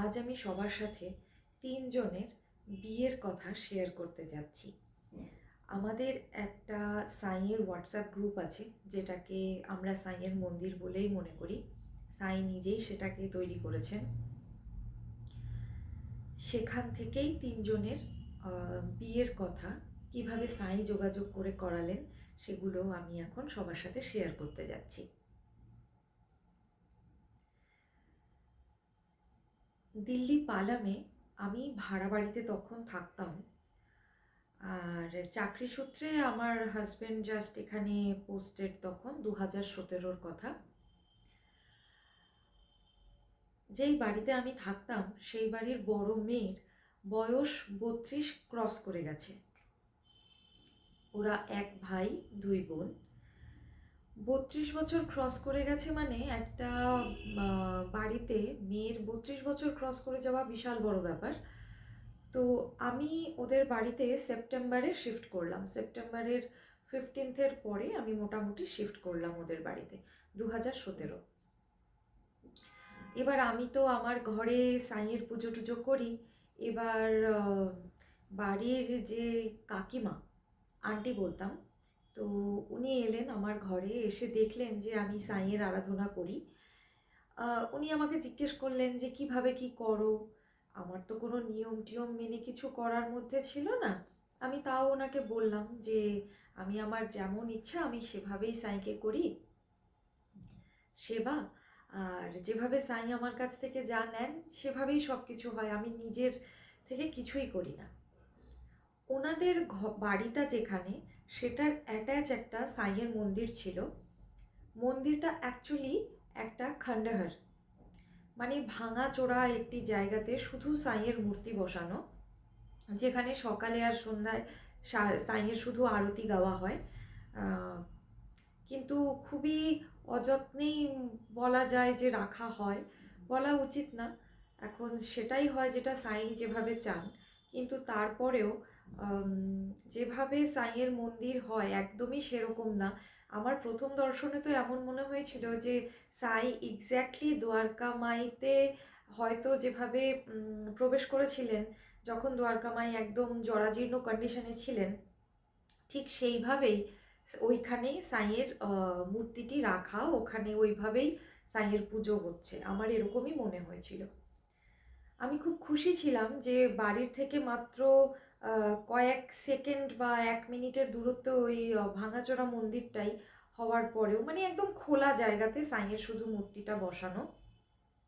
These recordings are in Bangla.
আজ আমি সবার সাথে ৩ জনের বিয়ের কথা শেয়ার করতে যাচ্ছি। আমাদের একটা সাঁইয়ের হোয়াটসঅ্যাপ গ্রুপ আছে, যেটাকে আমরা সাঁইয়ের মন্দির বলেই মনে করি। সাঁই নিজেই সেটাকে তৈরি করেছেন। সেখান থেকেই ৩ জনের বিয়ের কথা কিভাবে সাঁই যোগাযোগ করে করালেন, সেগুলো আমি এখন সবার সাথে শেয়ার করতে যাচ্ছি। দিল্লি পালামে আমি ভাড়া বাড়িতে তখন থাকতাম। আর চাকরি সূত্রে আমার হাজব্যান্ড জাস্ট এখানে পোস্টেড, তখন 2017-র কথা। যেই বাড়িতে আমি থাকতাম সেই বাড়ির বড় মেয়ের বয়স 32 ক্রস করে গেছে। ওরা এক ভাই 2 বোন। 32 বছর ক্রস করে গেছে মানে একটা বাড়িতে মেয়ের 32 বছর ক্রস করে যাওয়া বিশাল বড় ব্যাপার। তো আমি ওদের বাড়িতে সেপ্টেম্বরে শিফট করলাম। সেপ্টেম্বরের 15th পরে আমি মোটামুটি শিফট করলাম ওদের বাড়িতে, 2017। এবার আমি তো আমার ঘরে সাঁইয়ের পুজো টুজো করি। এবার বাড়ির যে কাকিমা, আন্টি বলতাম, তো উনি এলেন আমার ঘরে, এসে দেখলেন যে আমি সাঁইয়ের আরাধনা করি। উনি আমাকে জিজ্ঞেস করলেন যে কিভাবে কি করো। আমার তো কোনো নিয়ম টিয়ম মেনে কিছু করার মধ্যে ছিল না। আমি তাও ওনাকে বললাম যে আমি আমার যেমন ইচ্ছা আমি সেভাবেই সাঁইকে করি সেবা, আর যেভাবে সাঁই আমার কাছ থেকে যা নেন সেভাবেই সব কিছু হয়, আমি নিজের থেকে কিছুই করি না। ওনাদের বাড়িটা যেখানে, সেটার অ্যাটাচ একটা সাঁইয়ের মন্দির ছিল। মন্দিরটা অ্যাকচুয়ালি একটা খণ্ডহর, মানে ভাঙাচোরা একটি জায়গাতে শুধু সাঁইয়ের মূর্তি বসানো, যেখানে সকালে আর সন্ধ্যায় সাঁইয়ের শুধু আরতি গাওয়া হয়। কিন্তু খুবই অযত্নেই বলা যায় যে রাখা হয়, বলা উচিত না। এখন সেটাই হয় যেটা সাঁই যেভাবে চান, কিন্তু তারপরেও যেভাবে সাঁইয়ের মন্দির হয় একদমই সেরকম না। আমার প্রথম দর্শনে তো এমন মনে হয়েছিল যে সাঁই এক্স্যাক্টলি দ্বারকা মাইতে হয়তো যেভাবে প্রবেশ করেছিলেন যখন দ্বারকা মাই একদম জরাজীর্ণ কন্ডিশনে ছিলেন, ঠিক সেইভাবেই ওইখানেই সাঁইয়ের মূর্তিটি রাখা, ওখানে ওইভাবেই সাঁইয়ের পুজো হচ্ছে, আমার এরকমই মনে হয়েছিল। আমি খুব খুশি ছিলাম যে বাড়ির থেকে মাত্র কয়েক সেকেন্ড বা 1 মিনিটের দূরত্ব ওই ভাঙাচোরা মন্দিরটাই হওয়ার পরেও, মানে একদম খোলা জায়গাতে সাঁইয়ের শুধু মূর্তিটা বসানো,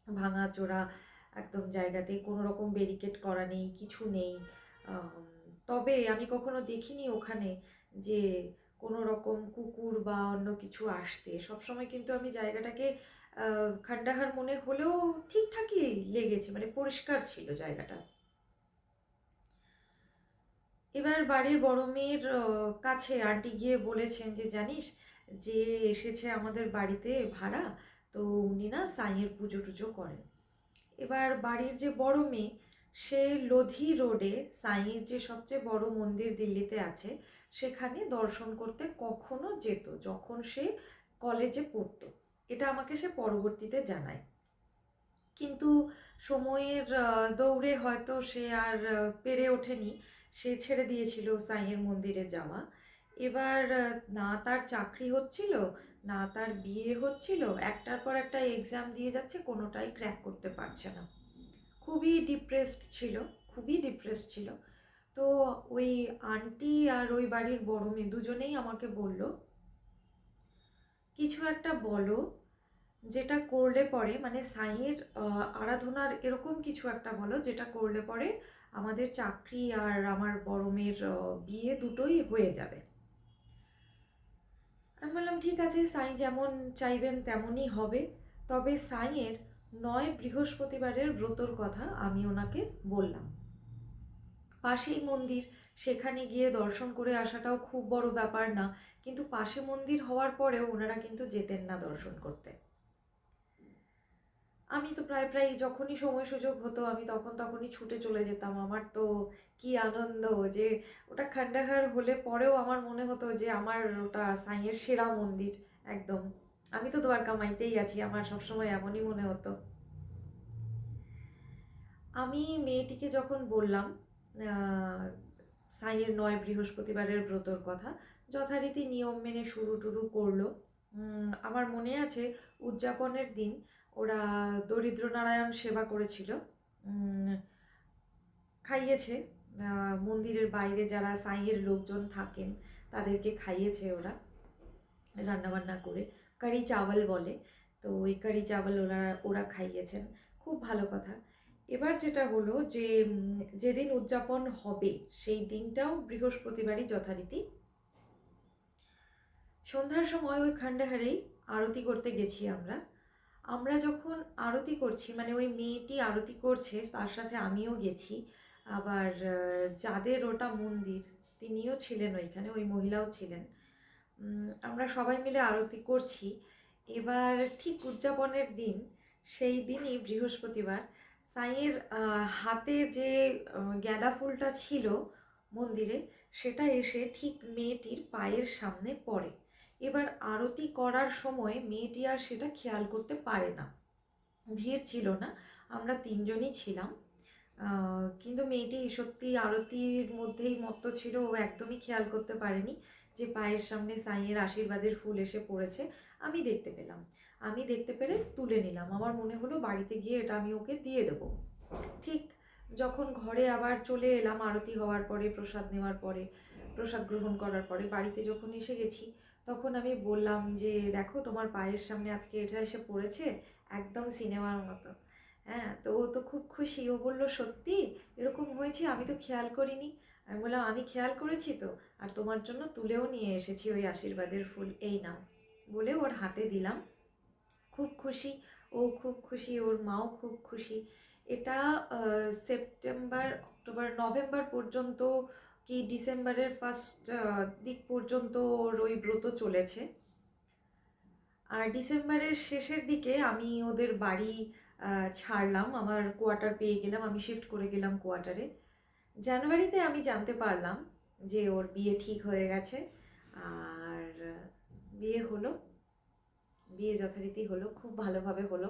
ভাঙাচোরা একদম জায়গাতে, কোনো রকম ব্যারিকেড করা নেই, কিছু নেই। তবে আমি কখনো দেখিনি ওখানে যে কোনো রকম কুকুর বা অন্য কিছু আসতে। সবসময় কিন্তু আমি জায়গাটাকে খান্ডাহার মনে হলেও ঠিকঠাকই লেগেছে, মানে পরিষ্কার ছিল জায়গাটা। এবার বাড়ির বড় মেয়ের কাছে আন্টি গিয়ে বলেছেন যে জানিস, যে এসেছে আমাদের বাড়িতে ভাড়া, তো উনি না সাঁইয়ের পুজো টুজো করেন। এবার বাড়ির যে বড় মেয়ে, সে লোধি রোডে সাঁইয়ের যে সবচেয়ে বড় মন্দির দিল্লিতে আছে সেখানে দর্শন করতে কখনো যেত যখন সে কলেজে পড়তো। এটা আমাকে সে পরবর্তীতে জানায়। কিন্তু সময়ের দৌড়ে হয়তো সে আর পেরে ওঠেনি, সে ছেড়ে দিয়েছিল সাঁইয়ের মন্দিরে যাওয়া। এবার না তার চাকরি হচ্ছিল, না তার বিয়ে হচ্ছিল, একটার পর একটা এক্সাম দিয়ে যাচ্ছে, কোনোটাই ক্র্যাক করতে পারছে না। খুবই ডিপ্রেসড ছিল, খুবই ডিপ্রেসড ছিল। তো ওই আন্টি আর ওই বাড়ির বড় মেয়ে দুজনেই আমাকে বলল, কিছু একটা বলো যেটা করলে পরে, মানে সাঁইয়ের আরাধনার এরকম কিছু একটা বলো যেটা করলে পরে আমাদের চাকরি আর আমার বড় মেয়ের বিয়ে দুটোই হয়ে যাবে। আমি বললাম ঠিক আছে, সাঁই যেমন চাইবেন তেমনই হবে। তবে সাঁইয়ের 9 বৃহস্পতিবারের ব্রতর কথা আমি ওনাকে বললাম। পাশেই মন্দির, সেখানে গিয়ে দর্শন করে আসাটাও খুব বড় ব্যাপার না, কিন্তু পাশে মন্দির হওয়ার পরেও ওনারা কিন্তু যেতেন না দর্শন করতে। আমি তো প্রায় প্রায় যখনই সময় সুযোগ হতো আমি তখনই ছুটে চলে যেতাম। আমার তো কি আনন্দ যে ওটা খান্ডাহার হলে পরেও আমার মনে হতো যে আমার ওটা সাঁইয়ের সেরা মন্দির একদম। আমি তো দ্বারকা মাইতেই আছি, আমার সবসময় এমনই মনে হতো। আমি মেয়েটিকে যখন বললাম সাঁইয়ের ৯ বৃহস্পতিবারের ব্রতর কথা, যথারীতি নিয়ম মেনে শুরু টুরু করলো। আমার মনে আছে উদযাপনের দিন ওরা দরিদ্রনারায়ণ সেবা করেছিল, খাইয়েছে। মন্দিরের বাইরে যারা সাঁইয়ের লোকজন থাকেন তাদেরকে খাইয়েছে ওরা রান্নাবান্না করে, কারি চাওয়াল বলে, তো ওই কারি চাওয়াল ওরা ওরা খাইয়েছেন, খুব ভালো কথা। এবার যেটা হলো যে যেদিন উদযাপন হবে সেই দিনটাও বৃহস্পতিবারই যথারীতি। সন্ধ্যার সময় ওই খান্ডাহারেই আরতি করতে গেছি আমরা। আমরা যখন আরতি করছি, মানে ওই মেয়েটি আরতি করছে তার সাথে আমিও গেছি, আবার যাদের ওটা মন্দির তিনিও ছিলেন ওইখানে, ওই মহিলাও ছিলেন। আমরা সবাই মিলে আরতি করছি। এবার ঠিক উদযাপনের দিন, সেই দিনই বৃহস্পতিবার, সাঁইয়ের হাতে যে গাঁদা ফুলটা ছিল মন্দিরে, সেটা এসে ঠিক মেয়েটির পায়ের সামনে পড়ে। এবার আরতি করার সময় মেয়েটি আর সেটা খেয়াল করতে পারে না, ভিড় ছিল না, আমরা তিনজনই ছিলাম। কিন্তু মেয়েটি সত্যি আরতির মধ্যেই মত্ত ছিল, ও একদমই খেয়াল করতে পারেনি যে পায়ের সামনে সাঁইয়ের আশীর্বাদের ফুল এসে পড়েছে। আমি দেখতে পেলাম, আমি দেখতে পেরে তুলে নিলাম। আমার মনে হলো বাড়িতে গিয়ে এটা আমি ওকে দিয়ে দেবো। ঠিক যখন ঘরে আবার চলে এলাম আরতি হওয়ার পরে, প্রসাদ নেওয়ার পরে, প্রসাদ গ্রহণ করার পরে বাড়িতে যখন এসে গেছি, তখন আমি বললাম যে দেখো তোমার পায়ের সামনে আজকে এটা এসে পড়েছে, একদম সিনেমার মতো। হ্যাঁ, তো ও তো খুব খুশি, ও বলল সত্যি এরকম হয়েছে, আমি তো খেয়াল করিনি। আমি বললাম আমি খেয়াল করেছি তো, আর তোমার জন্য তুলেও নিয়ে এসেছি ওই আশীর্বাদের ফুল, এই নাও বলে ওর হাতে দিলাম। খুব খুশি, ও খুব খুশি, ওর মাও খুব খুশি। এটা সেপ্টেম্বর, অক্টোবর, নভেম্বর পর্যন্ত কি ডিসেম্বরের ফার্স্ট দিক পর্যন্ত ওর ওই ব্রত চলেছে। আর ডিসেম্বরের শেষের দিকে আমি ওদের বাড়ি ছাড়লাম, আমার কোয়ার্টার পেয়ে গেলাম, আমি শিফট করে গেলাম কোয়ার্টারে। জানুয়ারিতে আমি জানতে পারলাম যে ওর বিয়ে ঠিক হয়ে গেছে, আর বিয়ে হলো, বিয়ে যথারীতি হলো, খুব ভালোভাবে হলো।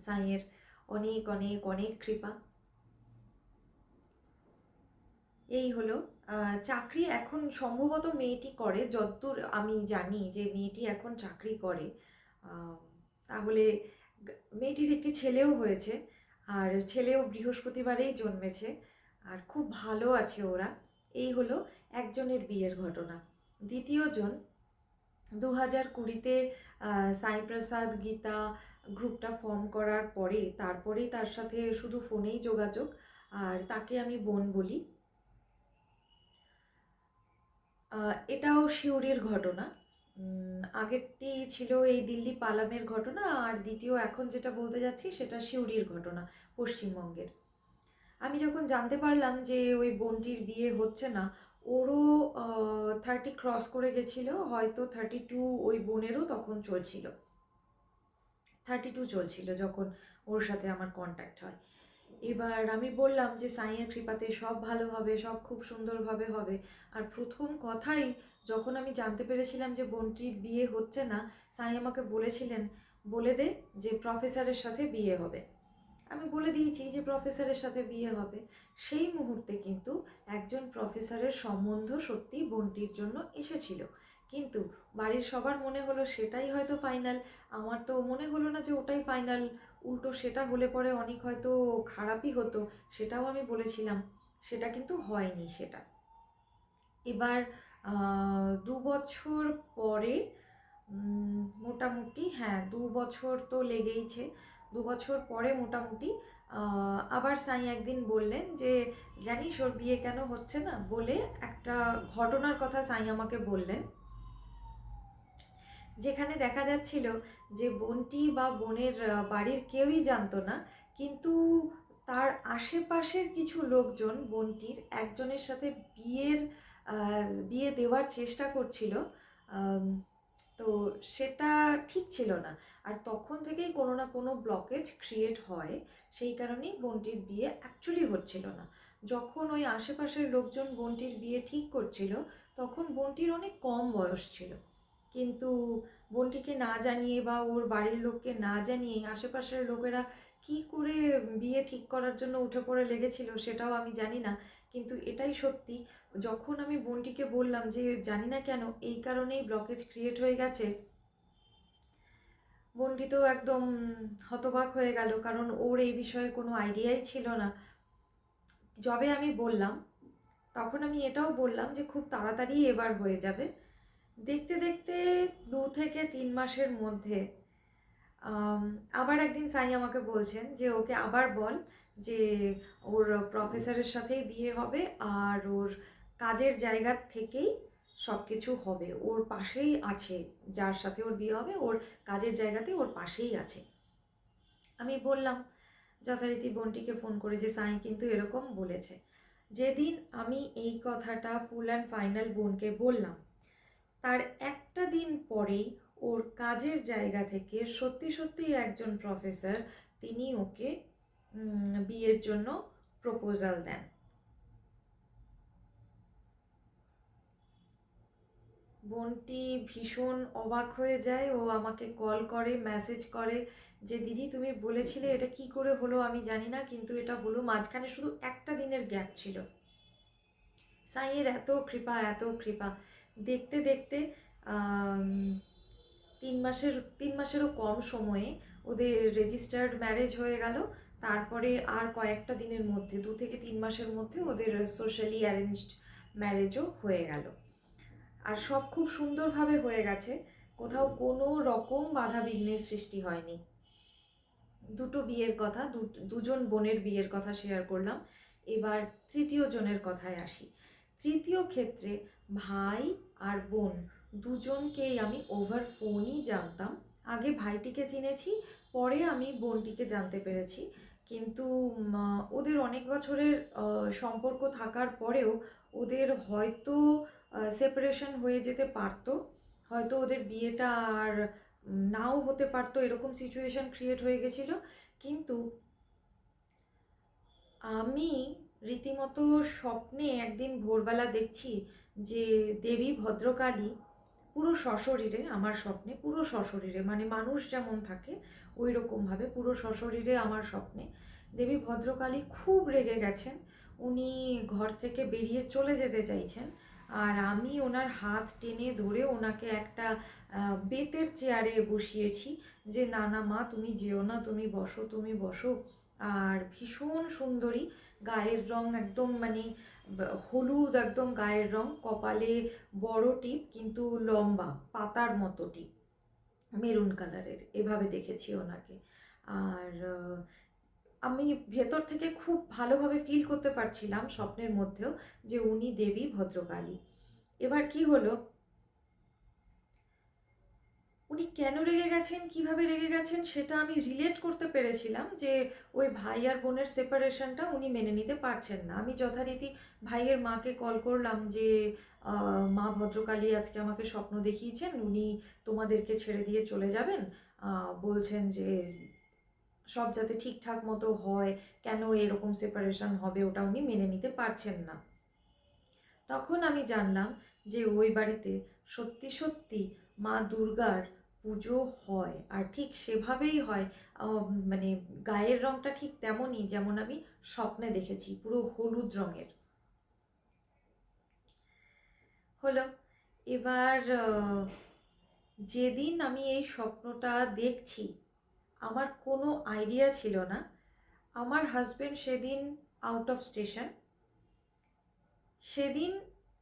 সাঁইয়ের অনেক অনেক অনেক কৃপা। এই হলো। চাকরি এখন সম্ভবত মেয়েটি করে, যতদূর আমি জানি যে মেয়েটি এখন চাকরি করে। তাহলে মেয়েটির একটি ছেলেও হয়েছে, আর ছেলেও বৃহস্পতিবারেই জন্মেছে, আর খুব ভালো আছে ওরা। এই হলো একজনের বিয়ের ঘটনা। দ্বিতীয়জন 2020-তে সাই প্রসাদ গীতা গ্রুপটা ফর্ম করার পরে, তারপরেই তার সাথে শুধু ফোনেই যোগাযোগ, আর তাকে আমি বোন বলি। এটাও সিউড়ির ঘটনা। আগেরটি ছিল এই দিল্লি পালামের ঘটনা, আর দ্বিতীয় এখন যেটা বলতে যাচ্ছি সেটা সিউড়ির ঘটনা, পশ্চিমবঙ্গের। আমি যখন জানতে পারলাম যে ওই বোনটির বিয়ে হচ্ছে না, ওরও 30 ক্রস করে গেছিলো, হয়তো 32 ওই বোনেরও তখন চলছিল, 32 চলছিল যখন ওর সাথে আমার কন্ট্যাক্ট হয়। এবার আমি বললাম যে সাঁইয়ের কৃপাতে সব ভালো হবে, সব খুব সুন্দরভাবে হবে। আর প্রথম কথাই যখন আমি জানতে পেরেছিলাম যে বোনটির বিয়ে হচ্ছে না, সাঁই আমাকে বলেছিলেন বলে দে যে প্রফেসরের সাথে বিয়ে হবে। আমি বলে দিয়েছি যে প্রফেসরের সাথে বিয়ে হবে। সেই মুহূর্তে কিন্তু একজন প্রফেসরের সম্বন্ধ সত্যি বোনটির জন্য এসেছিল, কিন্তু বাড়ির সবার মনে হলো সেটাই হয়তো ফাইনাল। আমার তো মনে হলো না যে ওটাই ফাইনাল, উল্টো সেটা হলে পরে অনেক হয়তো খারাপই হতো, সেটাও আমি বলেছিলাম। সেটা কিন্তু হয়নি সেটা। এবার 2 বছর পরে, মোটামুটি হ্যাঁ 2 বছর তো লেগেইছে, 2 বছর পরে মোটামুটি আবার সাঁই একদিন বললেন যে জানিস ওর বিয়ে কেন হচ্ছে না, বলে একটা ঘটনার কথা সাঁই আমাকে বললেন, যেখানে দেখা যাচ্ছিল যে বোনটি বা বোনের বাড়ির কেউই জানতো না, কিন্তু তার আশেপাশের কিছু লোকজন বোনটির একজনের সাথে বিয়ে দেওয়ার চেষ্টা করছিল। তো সেটা ঠিক ছিল না, আর তখন থেকেই কোনো না কোনো ব্লকেজ ক্রিয়েট হয়, সেই কারণেই বোনটির বিয়ে অ্যাকচুয়ালি হচ্ছিল না। যখন ওই আশেপাশের লোকজন বোনটির বিয়ে ঠিক করছিল, তখন বোনটির অনেক কম বয়স ছিল, কিন্তু বোনটিকে না জানিয়ে বা ওর বাড়ির লোককে না জানিয়ে আশেপাশের লোকেরা কি করে বিয়ে ঠিক করার জন্য উঠে পড়ে লেগেছিল সেটাও আমি জানি না, কিন্তু এটাই সত্যি। যখন আমি বোনটিকে বললাম যে জানি না কেন এই কারণেই ব্লকেজ ক্রিয়েট হয়ে গেছে, বোনটি তো একদম হতবাক হয়ে গেল, কারণ ওর এই বিষয়ে কোনো আইডিয়াই ছিল না। যবে আমি বললাম তখন আমি এটাও বললাম যে খুব তাড়াতাড়ি এবার হয়ে যাবে। দেখতে দেখতে 2 থেকে 3 মাসের মধ্যে আম, আবার একদিন সাই আমাকে বলছেন যে ওকে আবার বল যে ওর প্রফেসরের সাথেই বিয়ে হবে, আর ওর কাজের জায়গা থেকেই সব কিছু হবে, ওর পাশেই আছে, যার সাথে ওর বিয়ে হবে ওর কাজের জায়গাতে ওর পাশেই আছে। আমি বললাম যথারীতি বোনটিকে ফোন করে যে সাই কিন্তু এরকম বলেছে। যেদিন আমি এই কথাটা ফুল অ্যান্ড ফাইনাল বোনকে বললাম, তার একটা দিন পরেই ওর কাজের জায়গা থেকে সত্যি সত্যি একজন প্রফেসর তিনি ওকে বিয়ের জন্য প্রপোজাল দেন। বোনটি ভীষণ অবাক হয়ে যায়, ও আমাকে কল করে, মেসেজ করে যে দিদি তুমি বলেছিলে এটা কি করে হলো আমি জানি না, কিন্তু এটা হলো। মাঝখানে শুধু একটা দিনের গ্যাপ ছিল। সাইয়ের এত কৃপা, এত কৃপা। দেখতে দেখতে 3 মাসেরও কম সময়ে ওদের রেজিস্টার্ড ম্যারেজ হয়ে গেল। তারপরে আর কয়েকটা দিনের মধ্যে, 2 থেকে 3 মাসের মধ্যে ওদের সোশ্যালি অ্যারেঞ্জড ম্যারেজও হয়ে গেল। আর সব খুব সুন্দরভাবে হয়ে গেছে, কোথাও কোনো রকম বাধা বিঘ্নের সৃষ্টি হয়নি। দুটো বিয়ের কথা, দুজন বোনের বিয়ের কথা শেয়ার করলাম। এবার তৃতীয় জনের কথায় আসি। তৃতীয় ক্ষেত্রে ভাই আর বোন দুজনকেই আমি ওভার ফোনই জানতাম। আগে ভাইটিকে চিনেছি, পরে আমি বোনটিকে জানতে পেরেছি। কিন্তু ওদের অনেক বছরের সম্পর্ক থাকার পরেও ওদের হয়তো সেপারেশন হয়ে যেতে পারতো, হয়তো ওদের বিয়েটা আর নাও হতে পারতো, এরকম সিচুয়েশন ক্রিয়েট হয়ে গেছিল। কিন্তু আমি রীতিমতো স্বপ্নে একদিন ভোরবেলা দেখছি যে দেবী ভদ্রকালী পুরো সশরীরে, আমার স্বপ্নে পুরো সশরীরে, মানে মানুষ যেমন থাকে ওই রকমভাবে পুরো সশরীরে আমার স্বপ্নে দেবী ভদ্রকালী খুব রেগে গেছেন। উনি ঘর থেকে বেরিয়ে চলে যেতে চাইছেন, আর আমি ওনার হাত টেনে ধরে ওনাকে একটা বেতের চেয়ারে বসিয়েছি যে না না মা তুমি যেও না, তুমি বসো, তুমি বসো। আর ভীষণ সুন্দরী, গায়ের রং একদম মানে হলুদ একদম গায়ের রং, কপালে বড় টিপ কিন্তু লম্বা পাতার মতো টিপ, মেরুন কালারের, এভাবে দেখেছি ওনাকে। আর আমি ভেতর থেকে খুব ভালোভাবে ফিল করতে পারছিলাম স্বপ্নের মধ্যেও যে উনি দেবী ভদ্রকালী। এবার কি হলো, উনি কেন রেগে গেছেন, কিভাবে রেগে গেছেন সেটা আমি রিলেট করতে পেরেছিলাম যে ওই ভাই আর বোনের সেপারেশনটা উনি মেনে নিতে পারছেন না। আমি যথারীতি ভাইয়ের মাকে কল করলাম যে মা ভদ্রকালী আজকে আমাকে স্বপ্ন দেখিয়েছেন, উনি তোমাদেরকে ছেড়ে দিয়ে চলে যাবেন, বলছেন যে সব যাতে ঠিকঠাক মতো হয়, কেন এরকম সেপারেশন হবে ওটা উনি মেনে নিতে পারছেন না। তখন আমি জানলাম যে ওই বাড়িতে সত্যি সত্যি মা দুর্গার পুজো হয়, আর ঠিক সেভাবেই হয়। মানে গায়ের রঙটা ঠিক তেমনই যেমন আমি স্বপ্নে দেখেছি, পুরো হলুদ রঙের হলো। এবার যেদিন আমি এই স্বপ্নটা দেখছি আমার কোনো আইডিয়া ছিল না। আমার হাজবেন্ড সেদিন আউট অফ স্টেশন। সেদিন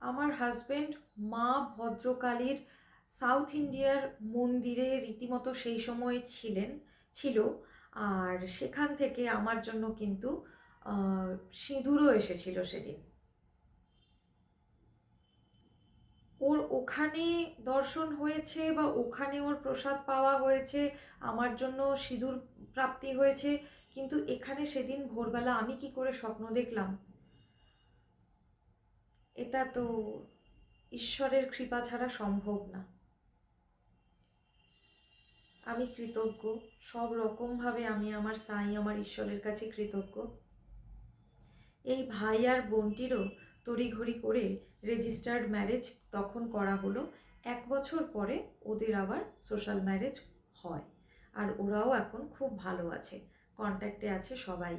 আমার হাজবেন্ড মা ভদ্রকালীর সাউথ ইন্ডিয়ার মন্দিরে রীতিমতো সেই সময় ছিল। আর সেখান থেকে আমার জন্য কিন্তু সিঁদুরও এসেছিল সেদিন। ওর ওখানে দর্শন হয়েছে বা ওখানে ওর প্রসাদ পাওয়া হয়েছে, আমার জন্য সিঁদুর প্রাপ্তি হয়েছে, কিন্তু এখানে সেদিন ভোরবেলা আমি কি করে স্বপ্ন দেখলাম, এটা তো ঈশ্বরের কৃপা ছাড়া সম্ভব না। আমি কৃতজ্ঞ, সব রকমভাবে আমি আমার সাই, আমার ঈশ্বরের কাছে কৃতজ্ঞ। এই ভাই আর বোনটিরও তড়িঘড়ি করে রেজিস্টার্ড ম্যারেজ তখন করা হলো। 1 বছর পরে ওদের আবার সোশ্যাল ম্যারেজ হয়, আর ওরাও এখন খুব ভালো আছে। কন্ট্যাক্টে আছে সবাই।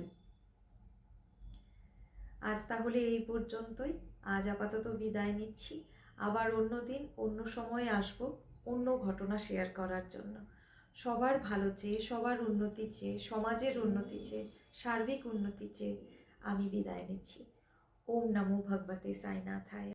আজ তাহলে এই পর্যন্তই। আজ আপাতত বিদায় নিচ্ছি। আবার অন্য দিন অন্য সময় আসব অন্য ঘটনা শেয়ার করার জন্য। সবার ভালো চেয়ে, সবার উন্নতি চেয়ে, সমাজের উন্নতি চেয়ে, সার্বিক উন্নতি চেয়ে আমি বিদায় নিচ্ছি। ওম নমো ভগবতে সাইনাথায়।